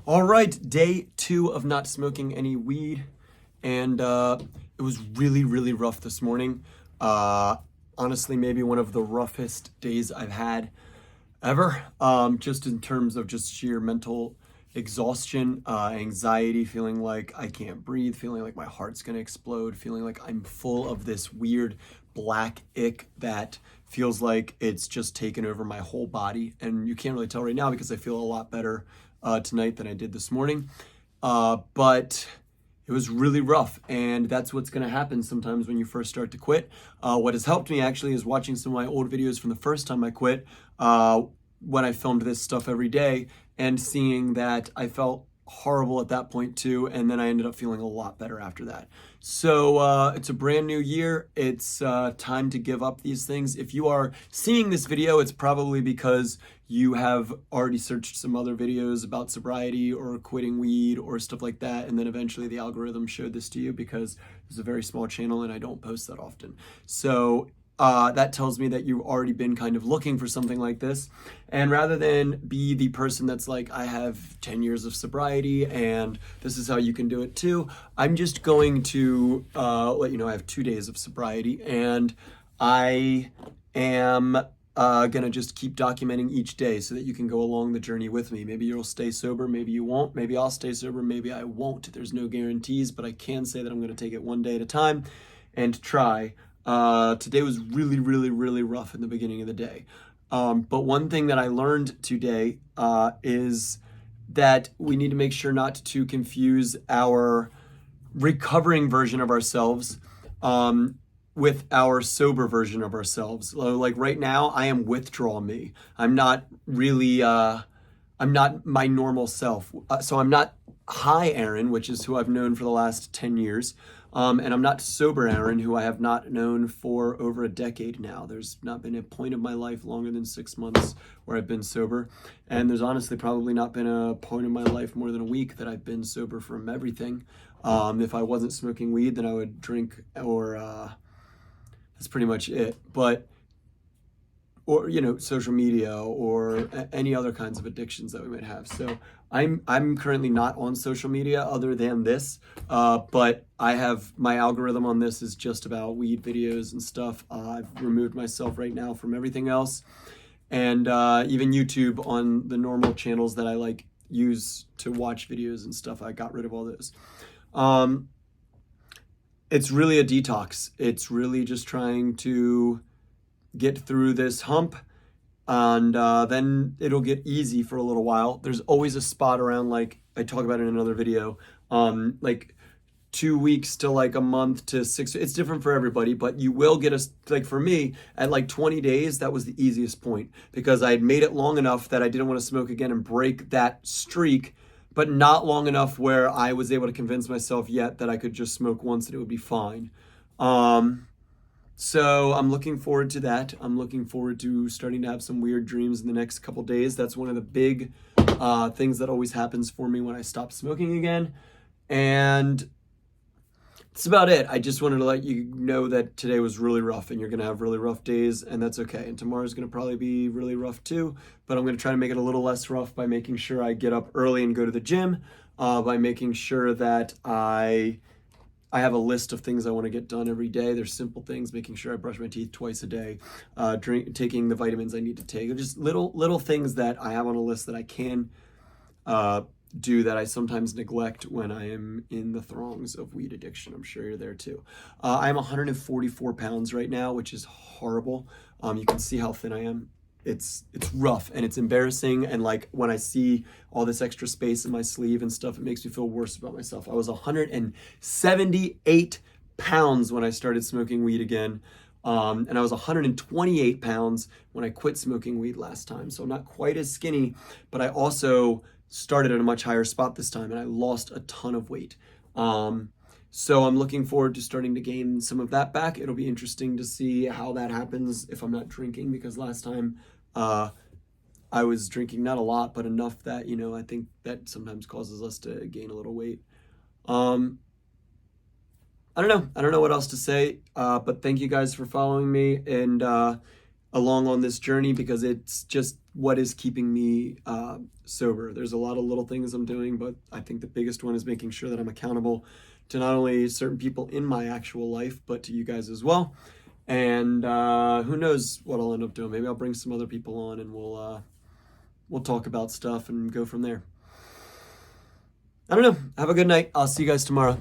All right, day 2 of not smoking any weed, and it was really, really rough this morning. Honestly, maybe one of the roughest days I've had ever, just in terms of just sheer mental exhaustion, anxiety, feeling like I can't breathe, feeling like my heart's gonna explode, feeling like I'm full of this weird black ick that feels like it's just taken over my whole body. And you can't really tell right now because I feel a lot better tonight than I did this morning. But it was really rough, and that's what's going to happen sometimes when you first start to quit. What has helped me actually is watching some of my old videos from the first time I quit, when I filmed this stuff every day, and seeing that I felt horrible at that point too, and then I ended up feeling a lot better after that. So it's a brand new year. It's time to give up these things. If you are seeing this video, it's probably because you have already searched some other videos about sobriety or quitting weed or stuff like that, and then eventually the algorithm showed this to you because it's a very small channel and I don't post that often. So that tells me that you've already been kind of looking for something like this. And rather than be the person that's like, I have 10 years of sobriety and this is how you can do it too, I'm just going to let you know I have 2 days of sobriety, and I am gonna just keep documenting each day so that you can go along the journey with me. Maybe you'll stay sober, maybe you won't. Maybe I'll stay sober, maybe I won't. There's no guarantees, but I can say that I'm gonna take it one day at a time and try. Today was really, really, really rough in the beginning of the day. But one thing that I learned today is that we need to make sure not to confuse our recovering version of ourselves with our sober version of ourselves. Like right now, I am withdrawal me. I'm not really, I'm not my normal self. So I'm not high Aaron, which is who I've known for the last 10 years. And I'm not sober Aaron, who I have not known for over a decade now. There's not been a point of my life longer than 6 months where I've been sober. And there's honestly probably not been a point in my life more than a week that I've been sober from everything. If I wasn't smoking weed, then I would drink, or that's pretty much it. But, or, you know, social media or any other kinds of addictions that we might have. So I'm currently not on social media other than this, but I have my algorithm on this is just about weed videos and stuff. I've removed myself right now from everything else, and even YouTube on the normal channels that I like use to watch videos and stuff. I got rid of all those. It's really a detox. It's really just trying to get through this hump, and then it'll get easy for a little while. There's always a spot around, like I talk about in another video, like 2 weeks to like a month to 6. It's different for everybody, but you will get like for me at like 20 days, that was the easiest point because I had made it long enough that I didn't want to smoke again and break that streak, but not long enough where I was able to convince myself yet that I could just smoke once and it would be fine. So I'm looking forward to that. I'm looking forward to starting to have some weird dreams in the next couple days. That's one of the big things that always happens for me when I stop smoking again. And that's about it. I just wanted to let you know that today was really rough, and you're going to have really rough days, and that's okay. And tomorrow's going to probably be really rough too, but I'm going to try to make it a little less rough by making sure I get up early and go to the gym, by making sure that I have a list of things I want to get done every day. There's simple things, making sure I brush my teeth twice a day, taking the vitamins I need to take. Just little things that I have on a list that I can do that I sometimes neglect when I am in the throngs of weed addiction. I'm sure you're there too. I'm 144 pounds right now, which is horrible. You can see how thin I am. It's rough and it's embarrassing, and like when I see all this extra space in my sleeve and stuff, it makes me feel worse about myself. I was 178 pounds when I started smoking weed again, and I was 128 pounds when I quit smoking weed last time. So I'm not quite as skinny, but I also started at a much higher spot this time, and I lost a ton of weight. So I'm looking forward to starting to gain some of that back. It'll be interesting to see how that happens if I'm not drinking, because last time I was drinking not a lot, but enough that, you know, I think that sometimes causes us to gain a little weight. I don't know what else to say, but thank you guys for following me, and along on this journey because it's just what is keeping me sober. There's a lot of little things I'm doing, but I think the biggest one is making sure that I'm accountable to not only certain people in my actual life, but to you guys as well. And who knows what I'll end up doing. Maybe I'll bring some other people on and we'll talk about stuff and go from there. I don't know. Have a good night. I'll see you guys tomorrow.